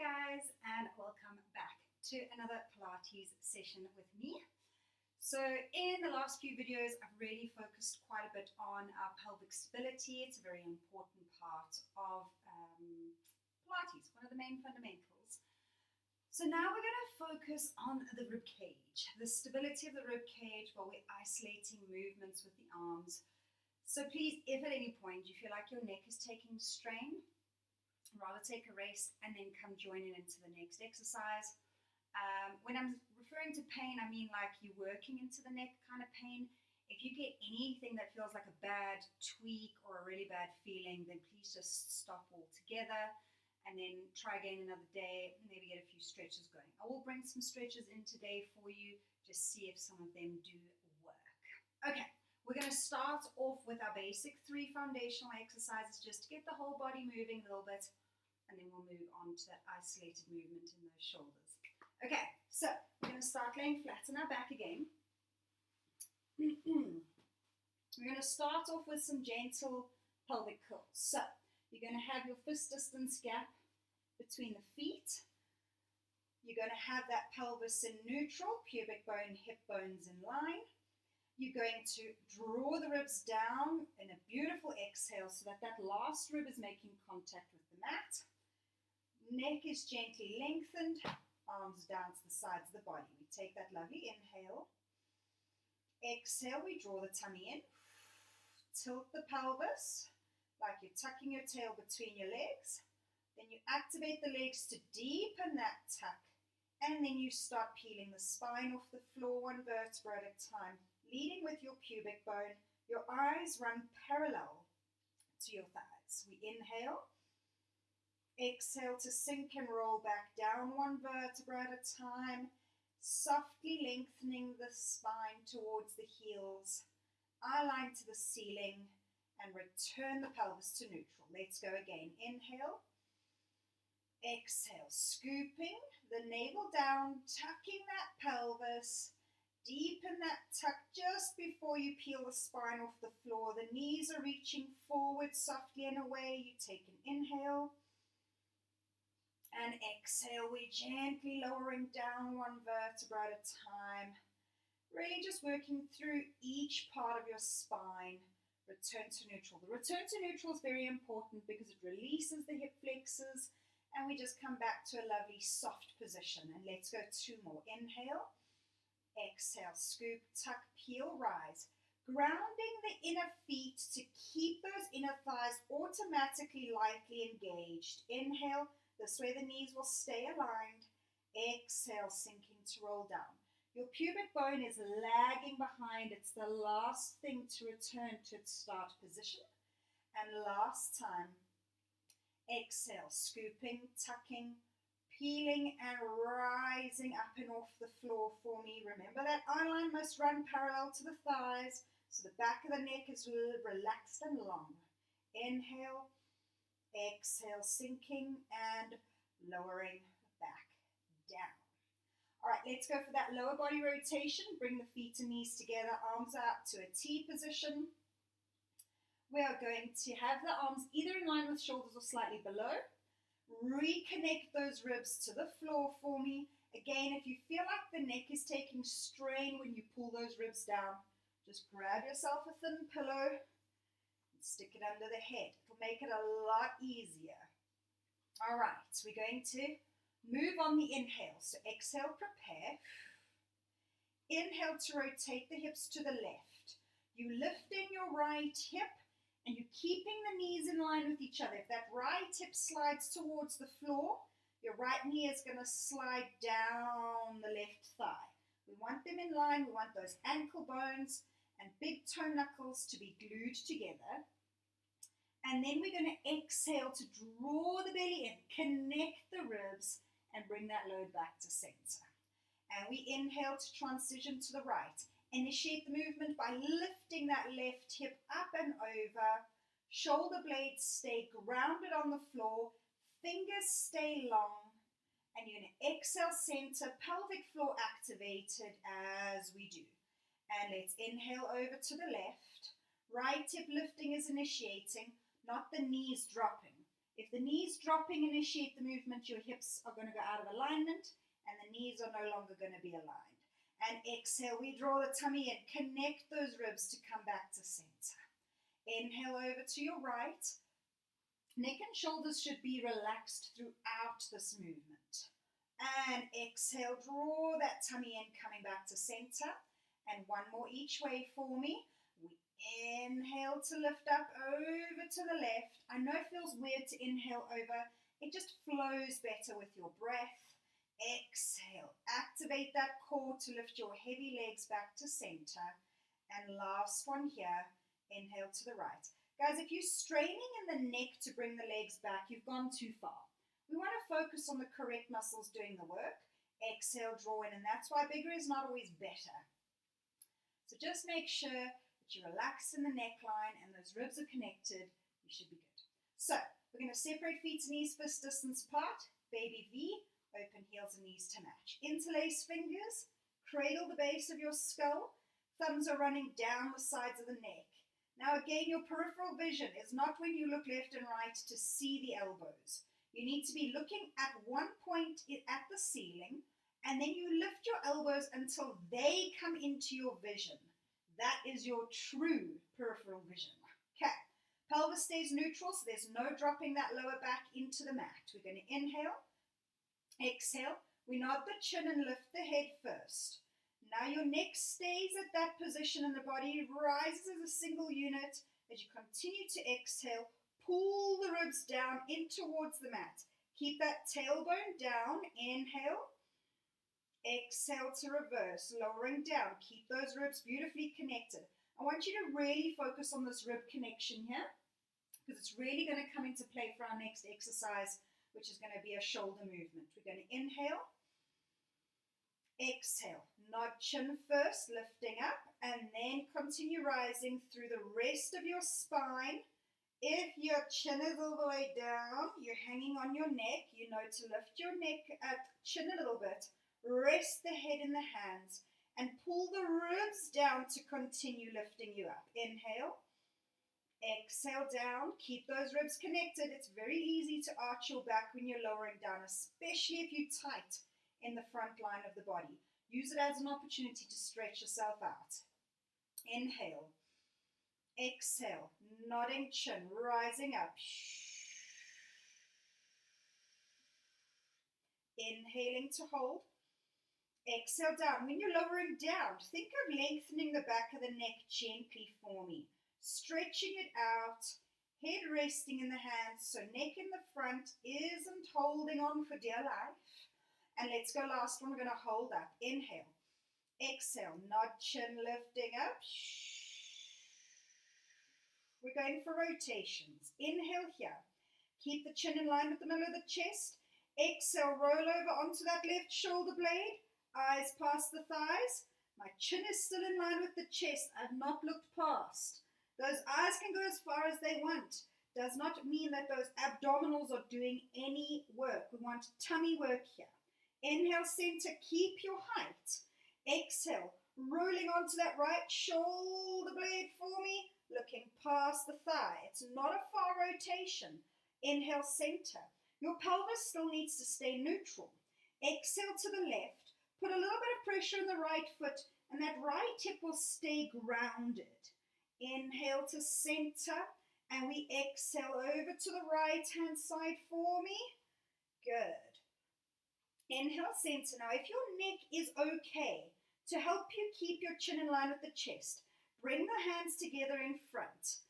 guys, and welcome back to another Pilates session with me. So in the last few videos, I've really focused quite a bit on our pelvic stability. It's a very important part of Pilates, one of the main fundamentals. So now we're going to focus on the rib cage, the stability of the rib cage while we're isolating movements with the arms. So please, if at any point you feel like your neck is taking strain, rather take a rest and then come join in into the next exercise. When I'm referring to pain, I mean like you're working into the neck kind of pain. If you get anything that feels like a bad tweak or a really bad feeling, then please just stop altogether and then try again another day, maybe get a few stretches going. I will bring some stretches in today for you, just see if some of them do work. Okay, we're going to start off with our basic 3 foundational exercises just to get the whole body moving a little bit, and then we'll move on to that isolated movement in those shoulders. Okay, so we're going to start laying flat on our back again. We're going to start off with some gentle pelvic curls. So you're going to have your fist distance gap between the feet. You're going to have that pelvis in neutral, pubic bone, hip bones in line. You're going to draw the ribs down in a beautiful exhale so that that last rib is making contact with the mat. Neck is gently lengthened, arms down to the sides of the body. We take that lovely inhale. Exhale, we draw the tummy in. Tilt the pelvis like you're tucking your tail between your legs. Then you activate the legs to deepen that tuck. And then you start peeling the spine off the floor, 1 vertebra at a time. Leading with your pubic bone, your eyes run parallel to your thighs. We inhale. Exhale to sink and roll back down 1 vertebra at a time, softly lengthening the spine towards the heels, eye line to the ceiling, and return the pelvis to neutral. Let's go again. Inhale. Exhale, scooping the navel down, tucking that pelvis. Deepen that tuck just before you peel the spine off the floor. The knees are reaching forward softly and away. You take an inhale. And exhale, we're gently lowering down 1 vertebra at a time. Really just working through each part of your spine. Return to neutral. The return to neutral is very important because it releases the hip flexors and we just come back to a lovely soft position. And let's go 2 more. Inhale. Exhale, scoop, tuck, peel, rise. Grounding the inner feet to keep those inner thighs automatically lightly engaged. Inhale. This way the knees will stay aligned. Exhale, sinking to roll down. Your pubic bone is lagging behind. It's the last thing to return to its start position. And last time, exhale, scooping, tucking, peeling and rising up and off the floor for me. Remember that eye line must run parallel to the thighs, so the back of the neck is relaxed and long. Inhale. Exhale, sinking and lowering back down. All right, let's go for that lower body rotation. Bring the feet and knees together, arms out to a T position. We are going to have the arms either in line with shoulders or slightly below. Reconnect those ribs to the floor for me. Again, if you feel like the neck is taking strain when you pull those ribs down, just grab yourself a thin pillow. Stick it under the head. It'll make it a lot easier. All right, we're going to move on the inhale. So exhale, prepare. Inhale to rotate the hips to the left. You lifting your right hip and you're keeping the knees in line with each other. If that right hip slides towards the floor, your right knee is going to slide down the left thigh. We want them in line. We want those ankle bones and big toe knuckles to be glued together. And then we're going to exhale to draw the belly in, connect the ribs, and bring that load back to center. And we inhale to transition to the right. Initiate the movement by lifting that left hip up and over. Shoulder blades stay grounded on the floor. Fingers stay long. And you're going to exhale center, pelvic floor activated as we do. And let's inhale over to the left. Right hip lifting is initiating, not the knees dropping. If the knees dropping initiate the movement, your hips are going to go out of alignment and the knees are no longer going to be aligned. And exhale, we draw the tummy in, connect those ribs to come back to center. Inhale over to your right. Neck and shoulders should be relaxed throughout this movement. And exhale, draw that tummy in, coming back to center. And one more each way for me. We inhale to lift up over to the left. I know it feels weird to inhale over. It just flows better with your breath. Exhale, activate that core to lift your heavy legs back to center. And last one here, inhale to the right. Guys, if you're straining in the neck to bring the legs back, you've gone too far. We want to focus on the correct muscles doing the work. Exhale, draw in, and that's why bigger is not always better. So just make sure that you relax in the neckline and those ribs are connected. You should be good. So we're going to separate feet and knees fist distance apart. Baby V, open heels and knees to match. Interlace fingers, cradle the base of your skull. Thumbs are running down the sides of the neck. Now again, your peripheral vision is not when you look left and right to see the elbows. You need to be looking at one point at the ceiling, and then you lift your elbows until they come into your vision. That is your true peripheral vision. Okay, pelvis stays neutral, so there's no dropping that lower back into the mat. We're going to inhale, exhale. We nod the chin and lift the head first. Now your neck stays at that position and the body rises as a single unit. As you continue to exhale, pull the ribs down in towards the mat. Keep that tailbone down. Inhale. Exhale to reverse, lowering down. Keep those ribs beautifully connected. I want you to really focus on this rib connection here because it's really going to come into play for our next exercise, which is going to be a shoulder movement. We're going to inhale. Exhale, nod chin first, lifting up, and then continue rising through the rest of your spine. If your chin is all the way down, you're hanging on your neck, you know to lift your neck chin a little bit, rest the head in the hands, and pull the ribs down to continue lifting you up. Inhale, exhale down, keep those ribs connected. It's very easy to arch your back when you're lowering down, especially if you're tight in the front line of the body. Use it as an opportunity to stretch yourself out. Inhale. Exhale. Nodding chin, rising up. Inhaling to hold. Exhale down. When you're lowering down, think of lengthening the back of the neck gently for me. Stretching it out. Head resting in the hands, so neck in the front isn't holding on for dear life. And let's go last one. We're going to hold up. Inhale. Exhale. Nod chin lifting up. We're going for rotations. Inhale here. Keep the chin in line with the middle of the chest. Exhale. Roll over onto that left shoulder blade. Eyes past the thighs. My chin is still in line with the chest. I've not looked past. Those eyes can go as far as they want. Does not mean that those abdominals are doing any work. We want tummy work here. Inhale, center, keep your height. Exhale, rolling onto that right shoulder blade for me, looking past the thigh. It's not a far rotation. Inhale, center. Your pelvis still needs to stay neutral. Exhale to the left. Put a little bit of pressure in the right foot, and that right hip will stay grounded. Inhale to center, and we exhale over to the right-hand side for me. Good. Inhale, center. Now, if your neck is okay, to help you keep your chin in line with the chest, bring the hands together in front.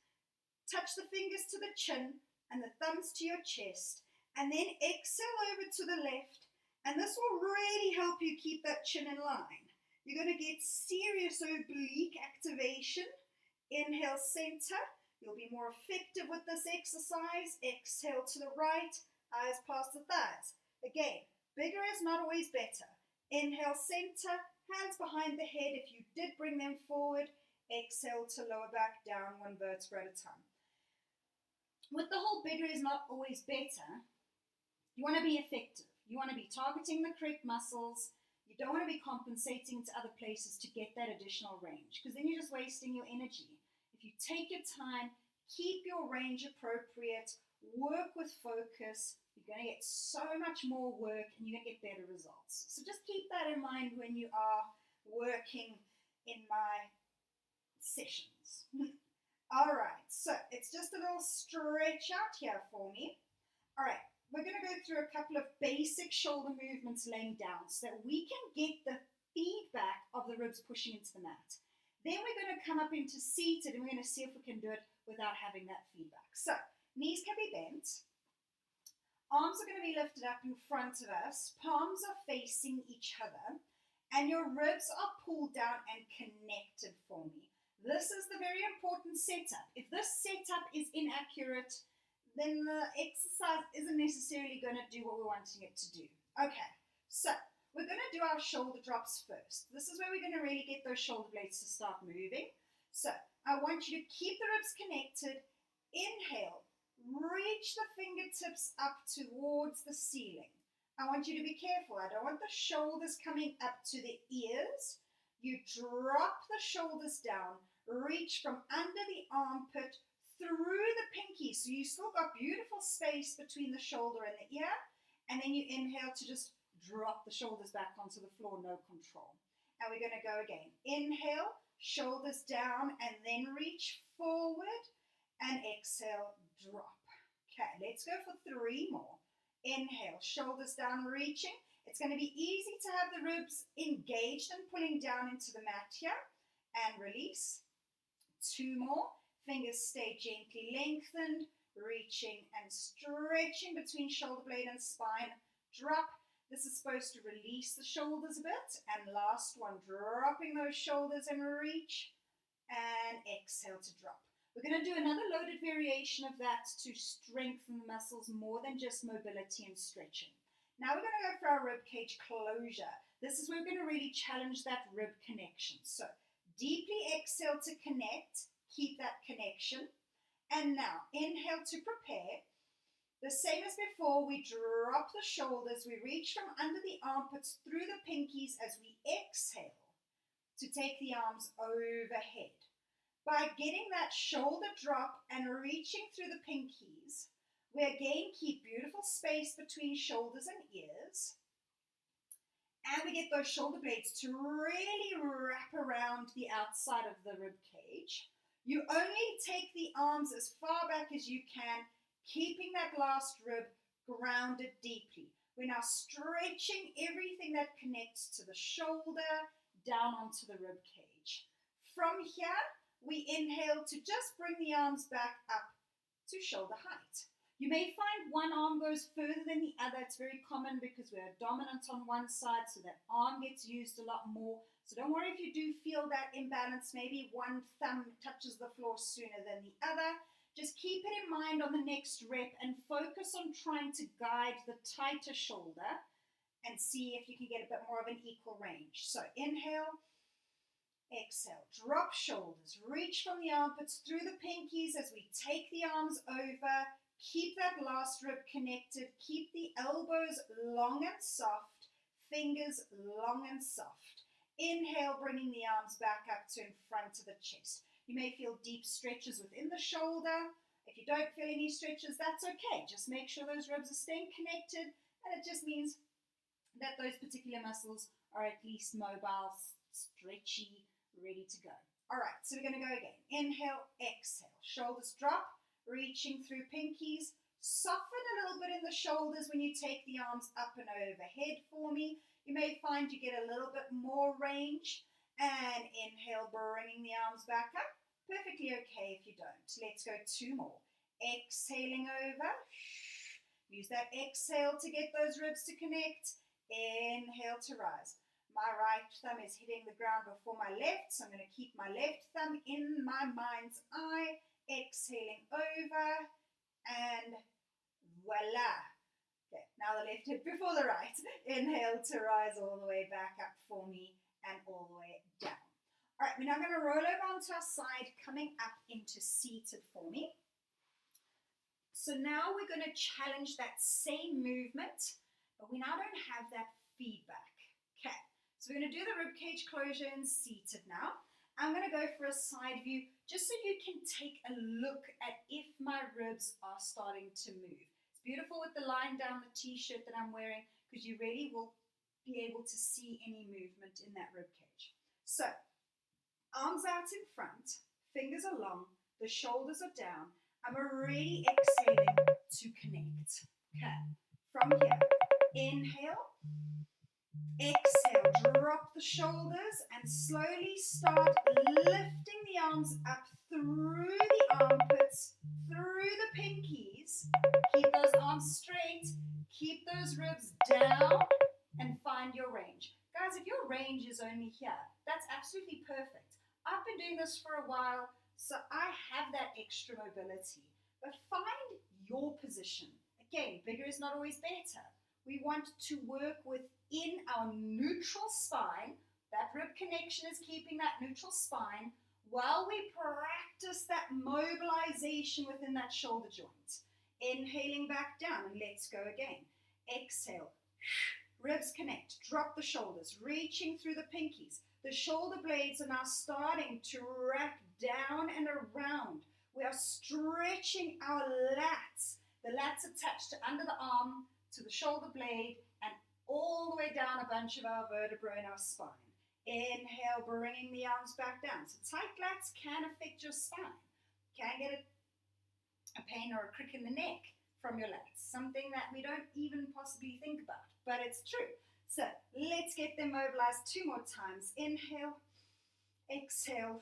Touch the fingers to the chin and the thumbs to your chest, and then exhale over to the left, and this will really help you keep that chin in line. You're going to get serious oblique activation. Inhale, center. You'll be more effective with this exercise. Exhale to the right, eyes past the thighs. Again, bigger is not always better. Inhale, center, hands behind the head. If you did bring them forward, exhale to lower back down one vertebra at a time. With the whole bigger is not always better, you want to be effective. You want to be targeting the correct muscles. You don't want to be compensating to other places to get that additional range, because then you're just wasting your energy. If you take your time, keep your range appropriate, work with focus. You're going to get so much more work and you're going to get better results. So just keep that in mind when you are working in my sessions. All right, so it's just a little stretch out here for me. All right, we're going to go through a couple of basic shoulder movements laying down so that we can get the feedback of the ribs pushing into the mat. Then we're going to come up into seated and we're going to see if we can do it without having that feedback. So knees can be bent. Arms are going to be lifted up in front of us. Palms are facing each other. And your ribs are pulled down and connected for me. This is the very important setup. If this setup is inaccurate, then the exercise isn't necessarily going to do what we're wanting it to do. Okay, so we're going to do our shoulder drops first. This is where we're going to really get those shoulder blades to start moving. So I want you to keep the ribs connected. Inhale, reach the fingertips up towards the ceiling. I want you to be careful. I don't want the shoulders coming up to the ears. You drop the shoulders down, reach from under the armpit through the pinky. So you still got beautiful space between the shoulder and the ear. And then you inhale to just drop the shoulders back onto the floor, no control. And we're going to go again. Inhale, shoulders down, and then reach forward. And exhale, drop. Okay, let's go for 3 more. Inhale, shoulders down, reaching. It's going to be easy to have the ribs engaged and pulling down into the mat here. And release. 2 more. Fingers stay gently lengthened, reaching and stretching between shoulder blade and spine. Drop. This is supposed to release the shoulders a bit. And last one, dropping those shoulders and reach. And exhale to drop. We're going to do another loaded variation of that to strengthen the muscles more than just mobility and stretching. Now we're going to go for our rib cage closure. This is where we're going to really challenge that rib connection. So deeply exhale to connect, keep that connection. And now inhale to prepare. The same as before, we drop the shoulders, we reach from under the armpits through the pinkies as we exhale to take the arms overhead. By getting that shoulder drop and reaching through the pinkies, we again keep beautiful space between shoulders and ears. And we get those shoulder blades to really wrap around the outside of the rib cage. You only take the arms as far back as you can, keeping that last rib grounded deeply. We're now stretching everything that connects to the shoulder down onto the rib cage. From here, we inhale to just bring the arms back up to shoulder height. You may find one arm goes further than the other. It's very common because we're dominant on one side, so that arm gets used a lot more. So don't worry if you do feel that imbalance. Maybe one thumb touches the floor sooner than the other. Just keep it in mind on the next rep and focus on trying to guide the tighter shoulder and see if you can get a bit more of an equal range. So inhale. Exhale, drop shoulders, reach from the armpits through the pinkies as we take the arms over. Keep that last rib connected. Keep the elbows long and soft, fingers long and soft. Inhale, bringing the arms back up to in front of the chest. You may feel deep stretches within the shoulder. If you don't feel any stretches, that's okay. Just make sure those ribs are staying connected, and it just means that those particular muscles are at least mobile, stretchy, ready to go. All right, so we're going to go again. Inhale, exhale. Shoulders drop, reaching through pinkies. Soften a little bit in the shoulders when you take the arms up and overhead for me. You may find you get a little bit more range. And inhale, bringing the arms back up. Perfectly okay if you don't. Let's go 2 more. Exhaling over. Use that exhale to get those ribs to connect. Inhale to rise. My right thumb is hitting the ground before my left, so I'm going to keep my left thumb in my mind's eye, exhaling over, and voila. Okay, now the left hip before the right. Inhale to rise all the way back up for me and all the way down. All right, we're now going to roll over onto our side, coming up into seated for me. So now we're going to challenge that same movement, but we now don't have that feedback. Okay. So we're going to do the ribcage closure in seated now. I'm going to go for a side view just so you can take a look at if my ribs are starting to move. It's beautiful with the line down the t-shirt that I'm wearing because you really will be able to see any movement in that rib cage. So, arms out in front, fingers are long, the shoulders are down. I'm already exhaling to connect. Okay, from here, inhale, exhale, drop the shoulders and slowly start lifting the arms up through the armpits, through the pinkies. Keep those arms straight, keep those ribs down, and find your range. Guys, if your range is only here, that's absolutely perfect. I've been doing this for a while, so I have that extra mobility. But find your position. Again, bigger is not always better. We want to work within our neutral spine. That rib connection is keeping that neutral spine while we practice that mobilization within that shoulder joint. Inhaling back down, and let's go again. Exhale. Ribs connect. Drop the shoulders, reaching through the pinkies. The shoulder blades are now starting to wrap down and around. We are stretching our lats. The lats attached to under the arm, to the shoulder blade, and all the way down a bunch of our vertebrae in our spine. Inhale, bringing the arms back down. So tight lats can affect your spine. Can get a pain or a crick in the neck from your lats. Something that we don't even possibly think about, but it's true. So let's get them mobilized 2 more times. Inhale, exhale,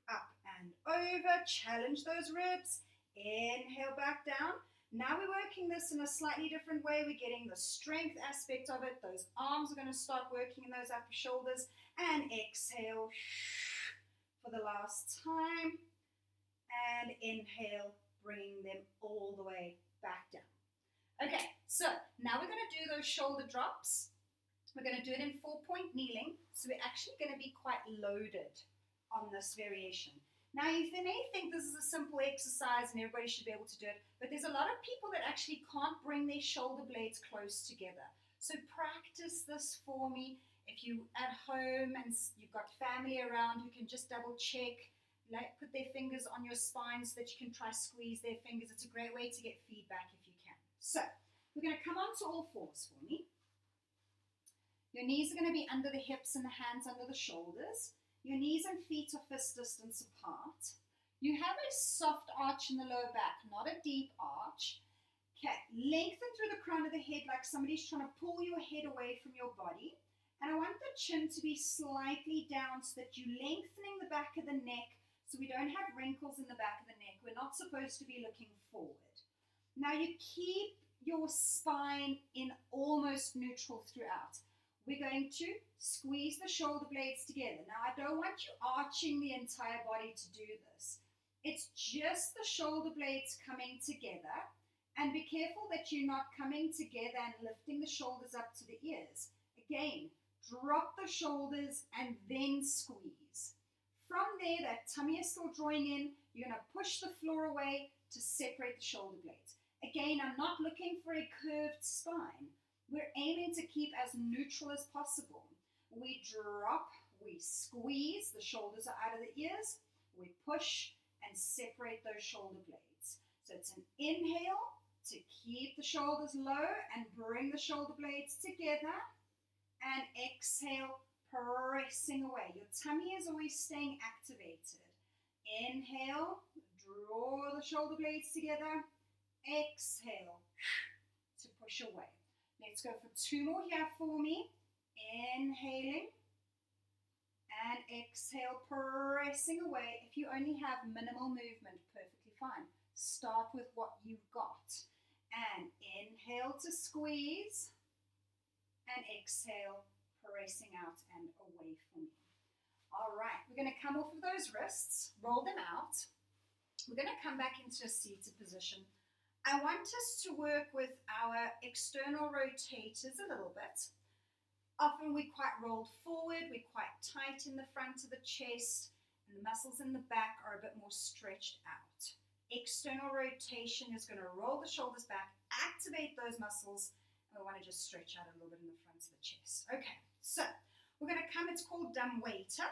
up and over. Challenge those ribs. Inhale back down. Now we're working this in a slightly different way. We're getting the strength aspect of it. Those arms are going to start working in those upper shoulders. And exhale for the last time. And inhale, bringing them all the way back down. Okay, so now we're going to do those shoulder drops. We're going to do it in 4-point kneeling. So we're actually going to be quite loaded on this variation. Now, you may think this is a simple exercise and everybody should be able to do it, but there's a lot of people that actually can't bring their shoulder blades close together. So practice this for me. If you're at home and you've got family around who can just double check, like put their fingers on your spine so that you can try squeeze their fingers. It's a great way to get feedback if you can. So we're going to come onto all fours for me. Your knees are going to be under the hips and the hands under the shoulders. Your knees and feet are fist distance apart. You have a soft arch in the lower back, not a deep arch. Okay, lengthen through the crown of the head like somebody's trying to pull your head away from your body. And I want the chin to be slightly down so that you're lengthening the back of the neck so we don't have wrinkles in the back of the neck. We're not supposed to be looking forward. Now you keep your spine in almost neutral throughout. We're going to squeeze the shoulder blades together. Now, I don't want you arching the entire body to do this. It's just the shoulder blades coming together. And be careful that you're not coming together and lifting the shoulders up to the ears. Again, drop the shoulders and then squeeze. From there, that tummy is still drawing in. You're going to push the floor away to separate the shoulder blades. Again, I'm not looking for a curved spine. We're aiming to keep as neutral as possible. We drop, we squeeze, the shoulders are out of the ears, we push and separate those shoulder blades. So it's an inhale to keep the shoulders low and bring the shoulder blades together, and exhale, pressing away. Your tummy is always staying activated. Inhale, draw the shoulder blades together, exhale to push away. Let's go for 2 more here for me. Inhaling and exhale, pressing away. If you only have minimal movement, perfectly fine. Start with what you've got. And inhale to squeeze. And exhale, pressing out and away from you. All right, we're going to come off of those wrists, roll them out. We're going to come back into a seated position. I want us to work with our external rotators a little bit. Often we're quite rolled forward, we're quite tight in the front of the chest, and the muscles in the back are a bit more stretched out. External rotation is going to roll the shoulders back, activate those muscles, and we want to just stretch out a little bit in the front of the chest. Okay, so we're going to come, it's called dumb waiter.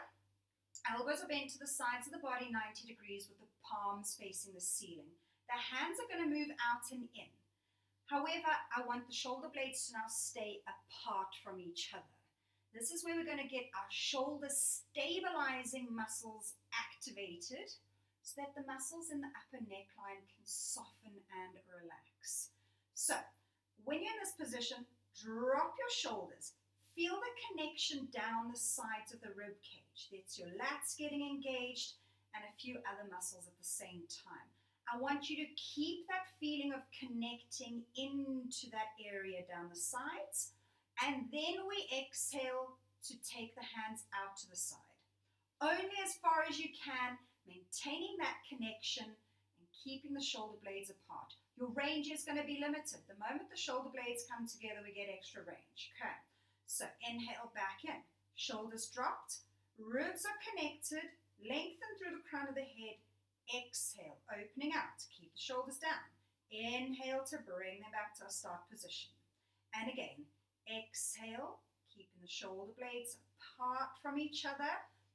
Elbows are bent to the sides of the body 90 degrees with the palms facing the ceiling. The hands are going to move out and in. However, I want the shoulder blades to now stay apart from each other. This is where we're going to get our shoulder stabilizing muscles activated so that the muscles in the upper neckline can soften and relax. So, when you're in this position, drop your shoulders. Feel the connection down the sides of the rib cage. That's your lats getting engaged and a few other muscles at the same time. I want you to keep that feeling of connecting into that area down the sides, and then we exhale to take the hands out to the side. Only as far as you can, maintaining that connection and keeping the shoulder blades apart. Your range is going to be limited. The moment the shoulder blades come together, we get extra range. Okay, so inhale back in, shoulders dropped, ribs are connected, lengthen through the crown of the head. Exhale, opening out, keep the shoulders down. Inhale to bring them back to our start position. And again, exhale, keeping the shoulder blades apart from each other.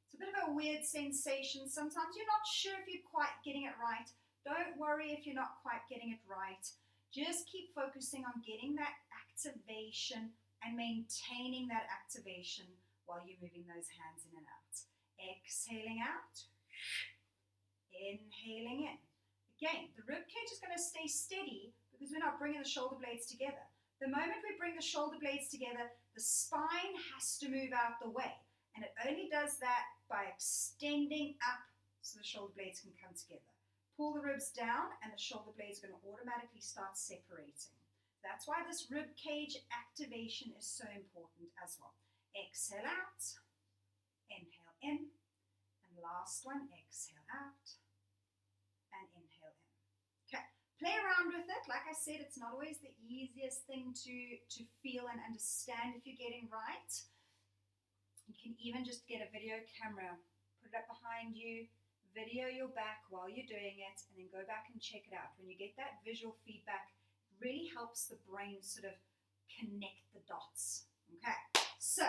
It's a bit of a weird sensation. Sometimes you're not sure if you're quite getting it right. Don't worry if you're not quite getting it right. Just keep focusing on getting that activation and maintaining that activation while you're moving those hands in and out. Exhaling out. Inhaling in. Again, the rib cage is going to stay steady because we're not bringing the shoulder blades together. The moment we bring the shoulder blades together, the spine has to move out the way. And it only does that by extending up so the shoulder blades can come together. Pull the ribs down and the shoulder blades are going to automatically start separating. That's why this rib cage activation is so important as well. Exhale out. Inhale in. And last one, exhale out. And inhale in. Okay, play around with it. Like I said, it's not always the easiest thing to feel and understand if you're getting right. You can even just get a video camera, put it up behind you, video your back while you're doing it, and then go back and check it out. When you get that visual feedback, it really helps the brain sort of connect the dots. Okay, so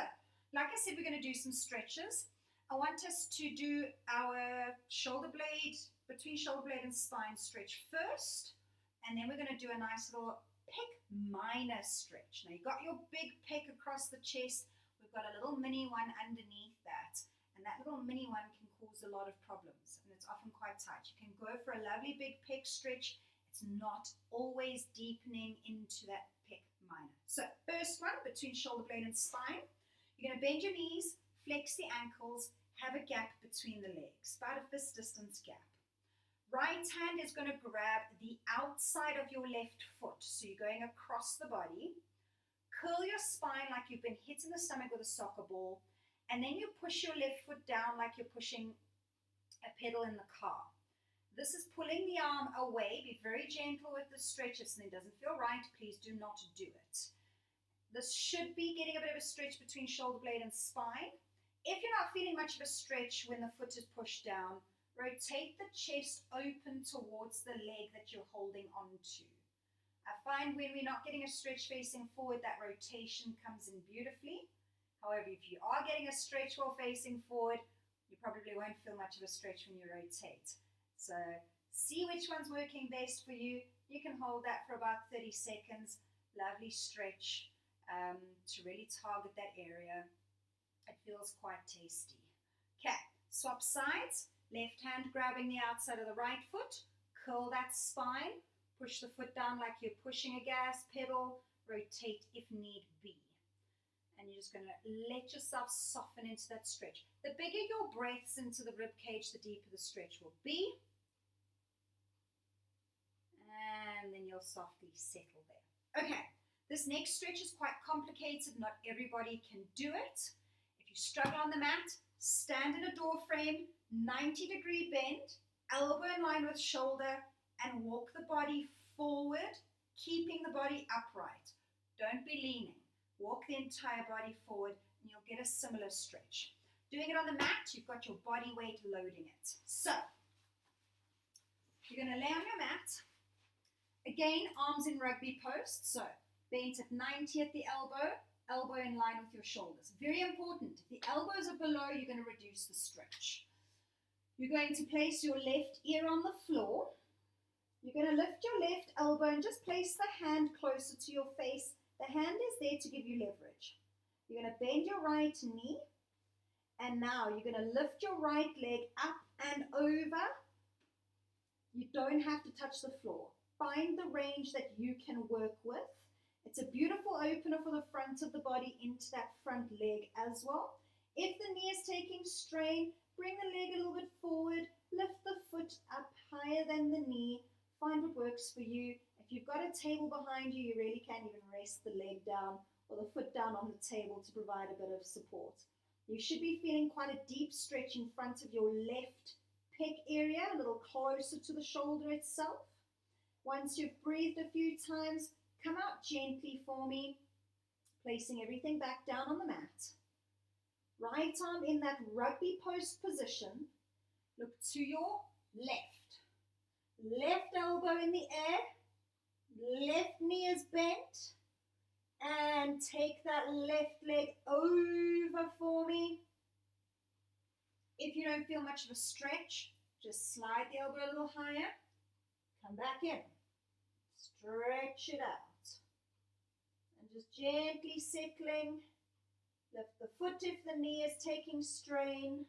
like I said, we're going to do some stretches. I want us to do our shoulder blade, between shoulder blade and spine stretch first, and then we're going to do a nice little pec minor stretch. Now you've got your big pec across the chest, we've got a little mini one underneath that, and that little mini one can cause a lot of problems, and it's often quite tight. You can go for a lovely big pec stretch, it's not always deepening into that pec minor. So first one, between shoulder blade and spine, you're going to bend your knees, flex the ankles, have a gap between the legs, about a fist distance gap. Right hand is going to grab the outside of your left foot, so you're going across the body. Curl your spine like you've been hit in the stomach with a soccer ball, and then you push your left foot down like you're pushing a pedal in the car. This is pulling the arm away. Be very gentle with the stretch. If something doesn't feel right, please do not do it. This should be getting a bit of a stretch between shoulder blade and spine. If you're not feeling much of a stretch when the foot is pushed down, rotate the chest open towards the leg that you're holding onto. I find when we're not getting a stretch facing forward, that rotation comes in beautifully. However, if you are getting a stretch while facing forward, you probably won't feel much of a stretch when you rotate. So see which one's working best for you. You can hold that for about 30 seconds. Lovely stretch to really target that area. It feels quite tasty. Okay, swap sides. Left hand grabbing the outside of the right foot. Curl that spine. Push the foot down like you're pushing a gas pedal. Rotate if need be. And you're just going to let yourself soften into that stretch. The bigger your breaths into the rib cage, the deeper the stretch will be. And then you'll softly settle there. Okay, this next stretch is quite complicated. Not everybody can do it. If you struggle on the mat, stand in a door frame, 90-degree bend, elbow in line with shoulder, and walk the body forward, keeping the body upright. Don't be leaning. Walk the entire body forward, and you'll get a similar stretch. Doing it on the mat, you've got your body weight loading it. So, you're going to lay on your mat. Again, arms in rugby post. So, bent at 90 at the elbow, elbow in line with your shoulders. Very important. If the elbows are below, you're going to reduce the stretch. You're going to place your left ear on the floor. You're going to lift your left elbow and just place the hand closer to your face. The hand is there to give you leverage. You're going to bend your right knee. And now you're going to lift your right leg up and over. You don't have to touch the floor. Find the range that you can work with. It's a beautiful opener for the front of the body into that front leg as well. If the knee is taking strain, bring the leg a little bit forward. Lift the foot up higher than the knee. Find what works for you. If you've got a table behind you, you really can even rest the leg down or the foot down on the table to provide a bit of support. You should be feeling quite a deep stretch in front of your left pec area, a little closer to the shoulder itself. Once you've breathed a few times, come out gently for me, placing everything back down on the mat. Right arm in that rugby post position. Look to your left. Left elbow in the air. Left knee is bent. And take that left leg over for me. If you don't feel much of a stretch, just slide the elbow a little higher. Come back in. Stretch it out. And just gently settling. Lift the foot if the knee is taking strain.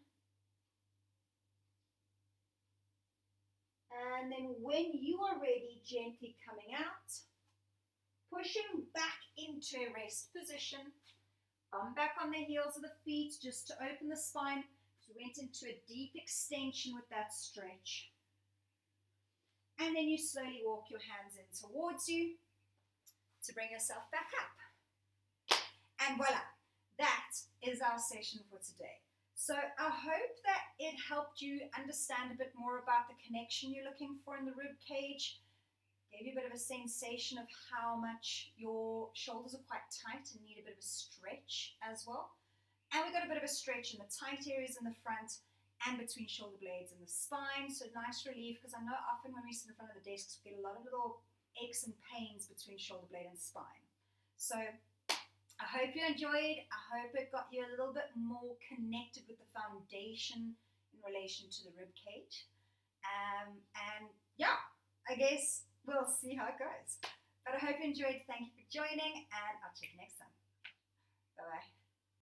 And then when you are ready, gently coming out. Pushing back into a rest position. Bum back on the heels of the feet just to open the spine. We went into a deep extension with that stretch. And then you slowly walk your hands in towards you to bring yourself back up. And voila, that is our session for today. So I hope that it helped you understand a bit more about the connection you're looking for in the rib cage. Gave you a bit of a sensation of how much your shoulders are quite tight and need a bit of a stretch as well. And we got a bit of a stretch in the tight areas in the front and between shoulder blades and the spine. So nice relief, because I know often when we sit in front of the desks, we get a lot of little aches and pains between shoulder blade and spine. So I hope you enjoyed. I hope it got you a little bit more connected with the foundation in relation to the rib cage. And yeah, I guess we'll see how it goes. But I hope you enjoyed. Thank you for joining, and I'll check you next time. Bye-bye.